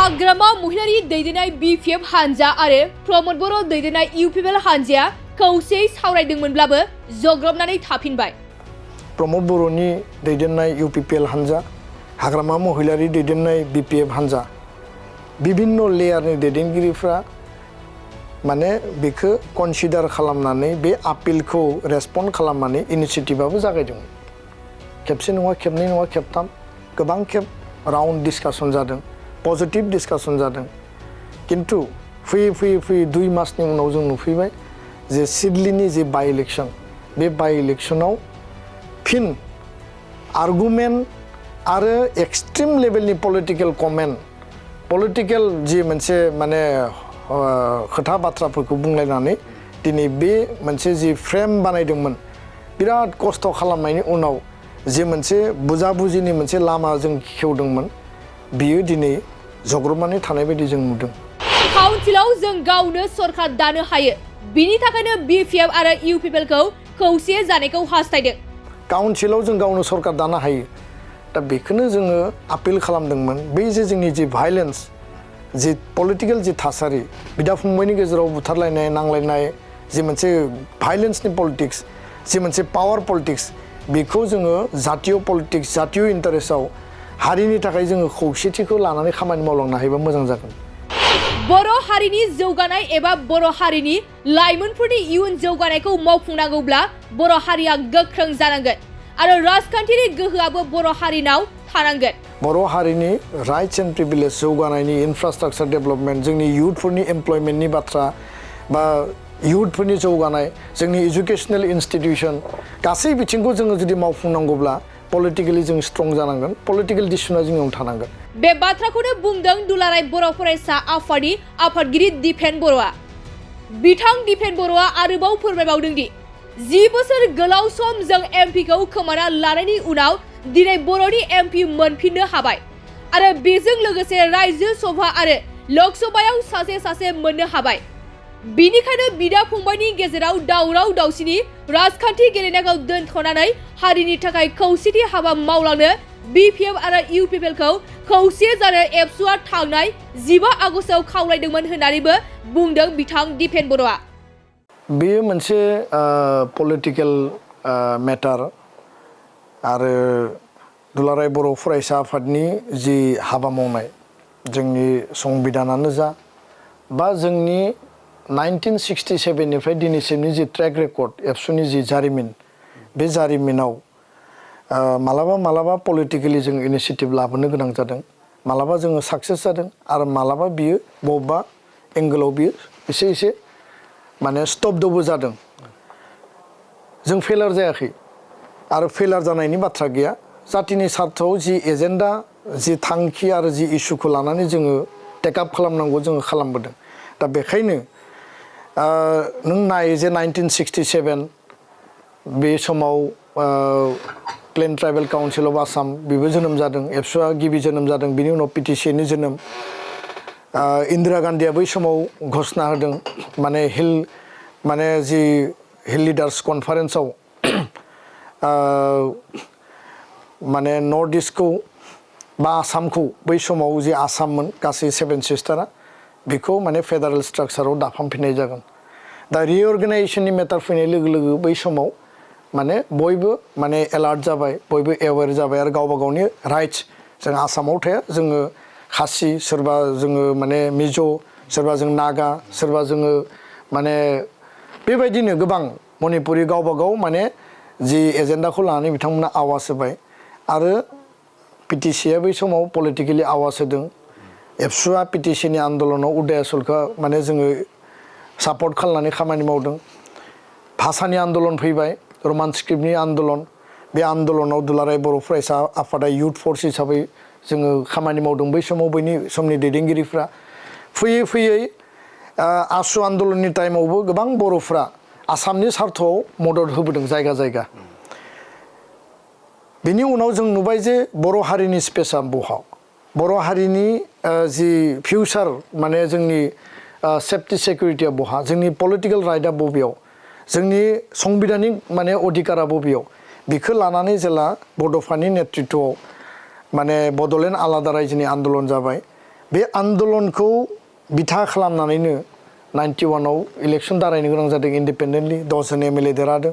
हाग्रामा महिलारि दैदेननाय BPF हानजा आरो प्रमद बर' दैदेननाय UPPL हानजाया खौसेयै सावरायदोंमोनब्लाबो जग्रबनानै थाफिनबाय। प्रमद बर'नि दैदेननाय UPPL हानजा, हाग्रामा महिलारि दैदेननाय BPF हानजा, विभिन्न लेयारनि दैदेनगिरिफ्रा माने बेखौ कनसिडार खालामनानै बे आपिलखौ रेसपन्ड खालामनानै इनिशिएटिभआबो जागायदोंमोन। खेबसे नङा, खेबनै नङा, खेबथाम गोबां खेब राउन्ड डिसकासन जादों, पजिटिभ डिसकासन जादों। किन्तु फैयै 2 मासनि उनाव जों नुफैबाय जे सिडलीनि जे बाइ इलेक्शन, बे बाइ इलेक्शनाव फिन आर्गुमेन्ट आरो एक्सट्रिम लेभेलनि पलिटिकेल कमेन्ट, पलिटिकेल जि मोनसे माने खोथा बाथ्राफोरखौ बुंलायनानै दिनै बे मोनसे जि फ्रेम बानायदोंमोन, बिराद खस्थ' खालामनायनि उनाव जे मोनसे बुजाबुजिनि मोनसे लामा जों खेवदोंमोन, बियो दिनै जग्रबनानै थानाय बायदि जों नुदों। काउन्सिलाव जों गावनो सरकार दानो हायो, बिनि थाखायनो BPF आरो UPPLखौ खौसे जानायखौ हास्थायदों। काउन्सिलाव जों गावनो सरकार दानो हायो, दा बेखौनो जोङो आपिल खालामदोंमोन। बै जे जोंनि जि भायलेन्स, जि पलिटिकेल जि थासारि, बिदा फंबायनि गेजेराव बुथारलायनाय, नांलायनाय, जि मोनसे भायलेन्सनि पलिटिक्स, जि मोनसे पावार पलिटिक्स, बेखौ जोङो जातीय पलिटिक्स, जातीय इन्टारेस्टआव हारिनि थाखाय जोङो खौसेथिखौ लानानै खामानि मावलांनो हायोबा मोजां जागोन। बर' हारिनि जौगानाय एबा बर' हारिनि लाइमोनफोरनि इयुन जौगानायखौ मावफुंनांगौब्ला बर' हारिया गोख्रों जानांगोन आरो राजखान्थिनि गोहोआबो बर' हारिनाव थानांगोन। बर' हारिनि राइट्स एन्ड प्रिभिलेज जौगानायनि इनफ्रास्ट्राक्चार डेभेलपमेन्ट, जोंनि इयुथफोरनि एमप्लयमेन्टनि बाथ्रा बा इयुथफोरनि जौगानाय, जोंनि एजुकेसनेल इनस्टिटिउसन, गासै बिथिंखौ जोङो जुदि मावफुंनांगौब्ला पलिटिकेलि जों स्ट्रं जानांगोन, पलिटिकेल डिसिसना जोंनियाव थानांगोन। बे बाथ्राखौनो बुंदों दुलाराय बर' फरायसा आफादनि आफादगिरि दिपेन बर'आ। बिथां दिपेन बर'आ आरोबाव फोरमायबावदों दि 10 बोसोर गोलाव सम जों एमपिखौ खोमाना लानायनि उनाव दिनै बर'नि एमपि मोनफिननो हाबाय आरो बेजों लोगोसे रायजो सभा आरो लकसभायाव सासे मोननो हाबाय। बिनिखायनो बिदा फंबायनि गेजेराव दावराव दावसिनि राजखान्थि गेलेनायखौ दोनथ'नानै हारिनि थाखाय खौसेथि हाबा मावलांनो BPF आरो UPPLखौ खौसे जानो एबसुआ थांनाय 15 आगस्टआव खावलायदोंमोन होननानैबो बुंदों बिथां दिपेन बर'आ। बेयो मोनसे पलिटिकेल मेटार आरो दुलाराय बर' फरायसा आफादनि जि हाबा मावनाय, जोंनि संबिधानानो जा बा जोंनि 1967 निफ्राय दिनैसिमनि जि ट्रेक रेकर्ड, एबसुनि जि जारिमिन, बे जारिमिनाव मालाबा पलिटिकेलि जों इनिशिएटिभ लाबोनो गोनां जादों, मालाबा जोङो साक्सेस जादों आरो मालाबा बियो बबेबा एंगोलाव बियो एसे माने स्टपडबो जादों। जों फेलार जायाखै आरो फेलार जानायनि बाथ्रा गैया। जातिनि सार्थआव जि एजेन्डा, जि थांखि आरो जि इस्युखौ लानानै जोङो टेकआप खालामनांगौ, जोङो खालामबोदों। दा बेखायनो नों नाय जे 1967 बे समाव plain tribal council of Assam बेबो जोनोम जादों, एबसुआ गिबि जोनोम जादों, बिनि उनाव PTCनि जोनोम। इन्दिरा गान्धीया बै समाव घोषणा होदों, माने जि हिल लिडार्स कनफारेन्सआव माने नर्थ इस्टखौ बा आसामखौ, बै समाव जि आसाममोन गासै 7 सिस्टारा, बेखौ माने फेडारेल स्ट्राक्चाराव दाफामफिननाय जागोन। दा रिअर्गेनाइजेसननि मेटार फैनाय लोगो लोगो बै समाव माने बयबो माने एलार्ट जाबाय, बयबो एवेर जाबाय आरो गावबा गावनि राइट्स, जों आसामाव थाया, जोङो खासि, सोरबा जोङो माने मिज', सोरबा जों नागा, सोरबा जोङो माने बेबायदिनो गोबां मणिपुरि गावबा गाव माने जि एजेन्डाखौ लानानै बिथांमोना आवाज होबाय आरो PTCया बै समाव पलिटिकेलि आवाज होदों। एबसुआ PTCनि आन्दलनाव उदय आसलखौ माने जोङो सापर्ट खालामनानै खामानि मावदों। भाषानि आन्दलन फैबाय, रमान स्क्रिप्टनि आन्दलन, बे आन्दलनाव दुलाराय बर' फरायसा आफादा इयुथ फर्स हिसाबै जोङो खामानि मावदों। बै समाव बैनि समनि दैदेनगिरिफ्रा फैयै आसु आन्दलननि टाइमावबो गोबां बर'फ्रा आसामनि सार्थआव मदद होबोदों जायगा जायगा। बिनि उनाव जों नुबाय जे बर' हारिनि स्पेसा बहा, बर' हारिनि जि फिउचार माने जोंनि सेफ्टि सिकिउरिटिया बहा, जोंनि पलिटिकेल राइटआ बबेयाव, जोंनि संबिधानिक माने अधिकारा बबेयाव, बेखौ लानानै जेला बड'फानि नेतृत्वआव माने बड'लेण्ड आलादा रायजोनि आन्दलन जाबाय, बे आन्दलनखौ बिथा खालामनानैनो 91आव इलेक्सन दारायनो गोनां जादों इन्डिपेन्डेन्टलि 10 जन एमएलए देरहादों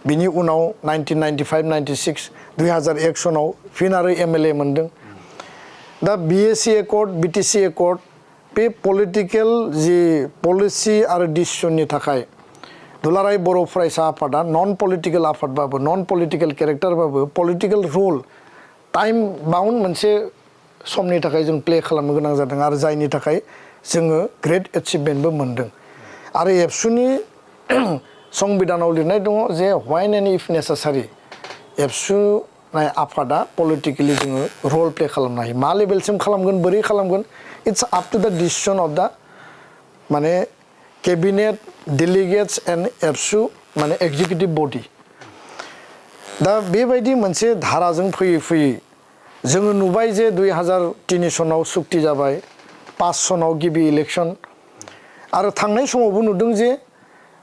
बिनि उनाव 1995-96 2001 सनाव फिन आरो एमएलए मोनदों दा बिएसि एकर्ड बिटिसि एकर्ड बे पलिटिकेल जि पलिसि आरो डिसिसननि थाखाय दुलाराय बर' फरायसा आफादा नन पलिटिकेल आफादबाबो नन पलिटिकेल केरेक्टारबाबो पलिटिकेल रोल टाइम बाउन्ड मोनसे समनि थाखाय जों प्ले खालामनो गोनां जादों आरो जायनि थाखाय जोङो ग्रेट एचिभमेन्टबो मोनदों आरो एबसुनि संबिधानाव लिरनाय दङ जे व्हाइन एन्ड इफ नेसेसारि एबसुनाय आफादा पलिटिकेलि जोङो रल प्ले खालामनो हायो मा लेभेलसिम खालामगोन बोरै खालामगोन इट्स आप टु द डिसिसन अफ द माने केबिनेट डेलिगेट्स एन्ड एबसु माने एक्जिकिउटिभ बडि दा बेबायदि मोनसे धाराजों फैयै फैयै जोङो नुबाय जे 2003 सनाव सुक्ति जाबाय 5 सनाव गिबि इलेक्सन आरो थांनाय समावबो नुदों जे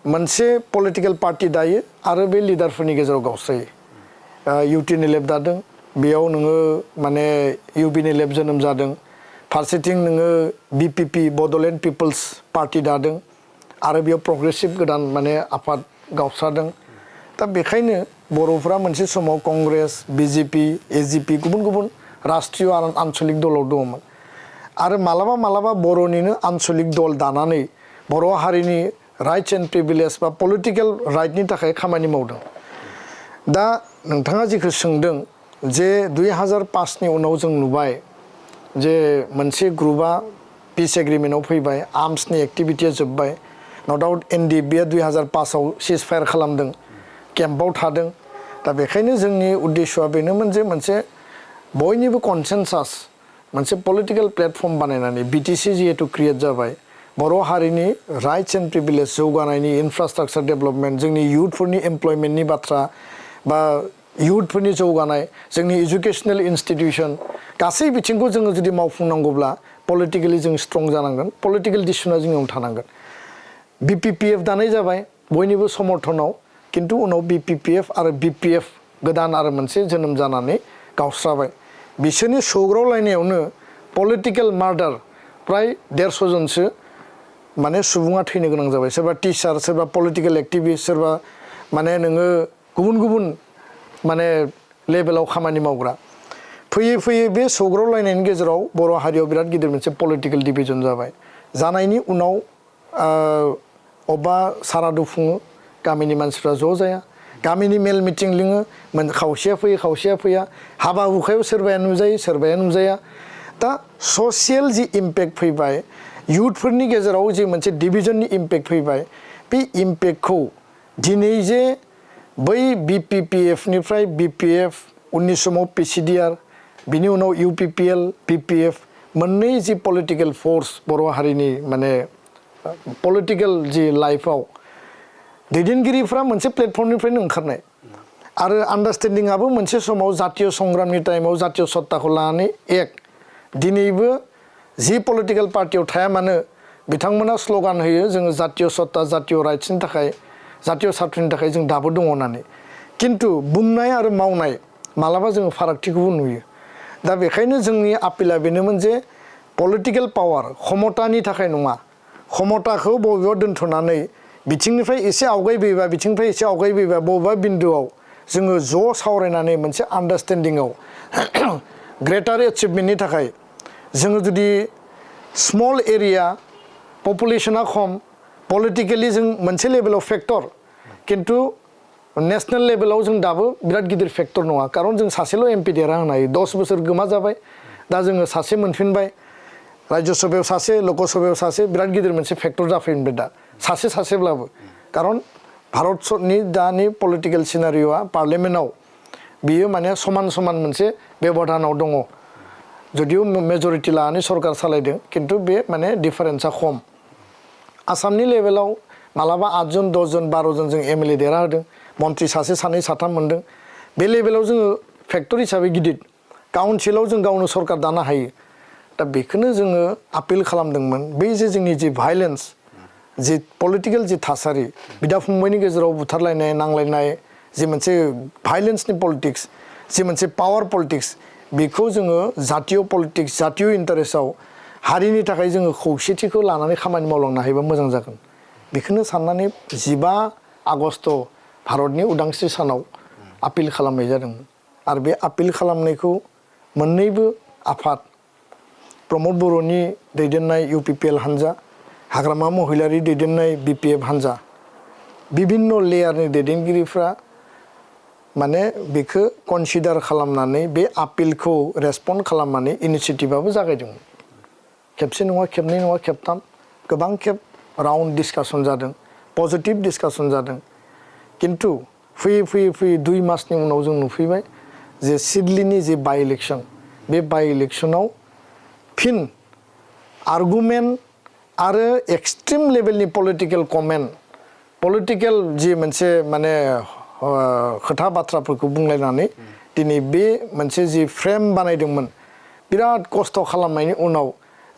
मोनसे पलिटिकेल पार्टि दायो आरो बे लिडारफोरनि गेजेराव गावस्रायो इउटिनि लेब दादों बेयाव नोङो माने इउबिनि लेब जोनोम जादों फारसेथिं नोङो बिपिपि बड'लेण्ड पिपल्स पार्टि दादों आरो बेयाव प्रग्रेसिभ गोदान माने आफाद गावस्रादों दा बेखायनो बर'फ्रा मोनसे समाव कंग्रेस बिजेपि एजिपि गुबुन गुबुन राष्ट्रीय आरो आन्चलिक दलाव दङमोन आरो मालाबा मालाबा बर'निनो आन्चलिक दल दानानै बर' हारिनि राइट्स एन्ड प्रिभिलेज बा पलिटिकेल राइटनि थाखाय खामानि मावदों दा नोंथाङा जिखौ सोंदों जे 2005नि उनाव जों नुबाय जे मोनसे ग्रुपआ पिस एग्रिमेन्टआव फैबाय आर्म्सनि एक्टिभिटिया जोब्बाय नो डाउट एनडिएफबिआ 2005आव सिज फायार खालामदों केम्पआव थादों दा बेखायनो जोंनि उद्देश्यआ बेनोमोन जे मोनसे बयनिबो कनसेनसास मोनसे पलिटिकेल प्लेटफर्म बानायनानै बिटिसि जिहेतु क्रिएट जाबाय बर' हारिनि राइट्स एन्ड प्रिभिलेज जौगानायनि इनफ्रास्ट्राक्चार डेभेलपमेन्ट जोंनि इयुथफोरनि एमप्लयमेन्टनि बाथ्रा बा इयुथफोरनि जौगानाय जोंनि एजुकेशनेल इन्स्टिटिउसन गासै बिथिंखौ जोङो जुदि मावफुंनांगौब्ला पलिटिकेलि जों स्ट्रं जानांगोन पलिटिकेल डिसिसना जोंनियाव थानांगोन बिपिपिएफ दानाय जाबाय बयनिबो समर्थनाव किन्तु उनाव बिपिपिएफ आरो बिपिएफ गोदान आरो मोनसे जोनोम जानानै गावस्राबाय बिसोरनि सौग्रावलायनायावनो पलिटिकेल मार्डार प्राय 150 जनसो माने सुबुङा थैनो गोनां जाबाय सोरबा टिचार सोरबा पलिटिकेल एक्टिभिस्ट सोरबा माने नोङो गुबुन गुबुन माने लेभेलाव खामानि मावग्रा फैयै फैयै बे सौग्रावलायनायनि गेजेराव बर' हारियाव बिराद गिदिर मोनसे पलिटिकेल डिभिजन जाबाय जानायनि उनाव अबा सारादु खुङो गामिनि मानसिफ्रा ज' जाया गामिनि मेल मिटिं लिङो खावसेया फैयो खावसेया फैया हाबा हुखायाव सोरबाया नुजायो सोरबाया नुजाया दा ससियेल जि इम्पेक्ट फैबाय इयुथफोरनि गेजेराव जि मोनसे डिभिजननि इम्पेक्ट फैबाय बे इम्पेक्टखौ दिनै जे बै बिपिपिएफनिफ्राय बिपिएफ उननि समाव पिसिडिआर बिनि उनाव UPPL PPF मोननै जि पलिटिकेल फोर्स बर' हारिनि माने पलिटिकेल जि लाइफआव दैदेनगिरिफ्रा मोनसे प्लेटफर्मनिफ्रायनो ओंखारनाय आरो आन्डारस्टेन्डिंआबो मोनसे समाव जातीय संग्रामनि टाइमाव जातीय सत्ताखौ लानानै एक दिनैबो जि पलिटिकेल पार्टियाव थाया मानो बिथांमोना स्ल'गान होयो जोङो जातीय सत्ता जातीय राइट्सनि थाखाय जातीय सार्थनि थाखाय जों दाबो दङ होननानै किन्तु बुंनाय आरो मावनाय मालाबा जोङो फारागथिखौबो नुयो दा बेखायनो जोंनि आपिला बेनोमोन जे पलिटिकेल पावार क्षमतानि थाखाय नङा क्षमताखौ बबेयाव दोनथ'नानै बिथिंनिफ्राय एसे आवगायबोयोबा बिथिंनिफ्राय एसे आवगायबोयोबा बबेबा बिन्दोआव जोङो ज' सावरायनानै मोनसे आन्डारस्टेन्डिंआव ग्रेटार एचिभमेन्टनि थाखाय जोङो जुदि स्मल एरिया पपुलेसना खम पलिटिकेलि जों मोनसे लेभेलाव फेक्टर किन्तु नेशनेल लेभेलाव जों दाबो बिराद गिदिर फेक्टर नङा खारन जों सासेल' एमपि देरहा होनो हायो 10 बोसोर गोमा जाबाय दा जोङो सासे मोनफिनबाय राज्य सभायाव सासे लकसभायाव सासे बिराद गिदिर मोनसे फेक्टर जाफैबाय दा सासेब्लाबो खारन भारतनि दानि पलिटिकेल सिनारिय'आ पार्लियामेन्टआव बियो माने समान समान मोनसे बेबधानाव दङ जदिव मेजरिटि लानानै सरकार सालायदों किन्तु बे माने डिफारेन्सआ खम आसामनि लेभेलाव मालाबा 8 जन 10 जन 12 जन जों एमएलए देरहा होदों मन्त्रि सासे सानै साथाम मोनदों बे लेभेलाव जोङो फेक्टर हिसाबै गिदिर काउन्सिलाव जों गावनो सरकार दानो हायो दा बेखौनो जोङो आपिल खालामदोंमोन बै जे जोंनि जि भाइलेन्स जि पलिटिकेल जि थासारि बिदा फंबायनि गेजेराव बुथारलायनाय नांलायनाय जि मोनसे भाइलेन्सनि पलिटिक्स जि मोनसे पावार पलिटिक्स बेखौ जोङो जातीय पलिटिक्स जातीय इन्टारेस्टआव हारिनि थाखाय जोङो खौसेथिखौ लानानै खामानि मावलांनो हायोबा मोजां जागोन बेखौनो साननानै 15 आगस्ट भारतनि उदांस्रि सानाव आपिल खालामनाय जादोंमोन आरो बे आपिल खालामनायखौ मोननैबो आफाद प्रमद बर'नि दैदेननाय UPPL हान्जा हाग्रामा महिलारि दैदेननाय BPF हान्जा बिभिन्न लेयारनि दैदेनगिरिफ्रा माने बेखौ कनसिडार खालामनानै बे आपिलखौ रेसपन्ड खालामनानै इनिशिएटिभआबो जागायदोंमोन खेबसे नङा खेबनै नङा खेबथाम गोबां खेब राउन्ड डिसकासन जादों पजिटिभ डिसकासन जादों किन्तु फैयै 2 मासनि उनाव जों नुफैबाय जे सिडलीनि जे बाइ इलेक्शन बे बाइ इलेक्शनाव फिन आर्गुमेन्ट आरो एक्सट्रिम लेभेलनि पलिटिकेल कमेन्ट पलिटिकेल जि मोनसे माने खोथा बाथ्राफोरखौ बुंलायनानै दिनै बे मोनसे जि फ्रेम बानायदोंमोन बिराद खस्थ' खालामनायनि उनाव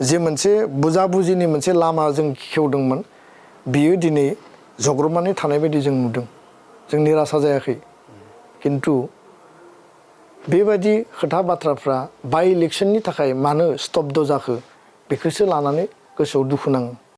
जे मोनसे बुजाबुजिनि मोनसे लामा जों खेवदोंमोन बियो दिनै जग्रबनानै थानाय बायदि जों नुदों जों निराशा जायाखै किन्तु बेबायदि खोथा बाथ्राफ्रा बाइ इलेक्शननि थाखाय मानो स्तब्ध जाखो बेखौसो लानानै गोसोआव दुखु नाङो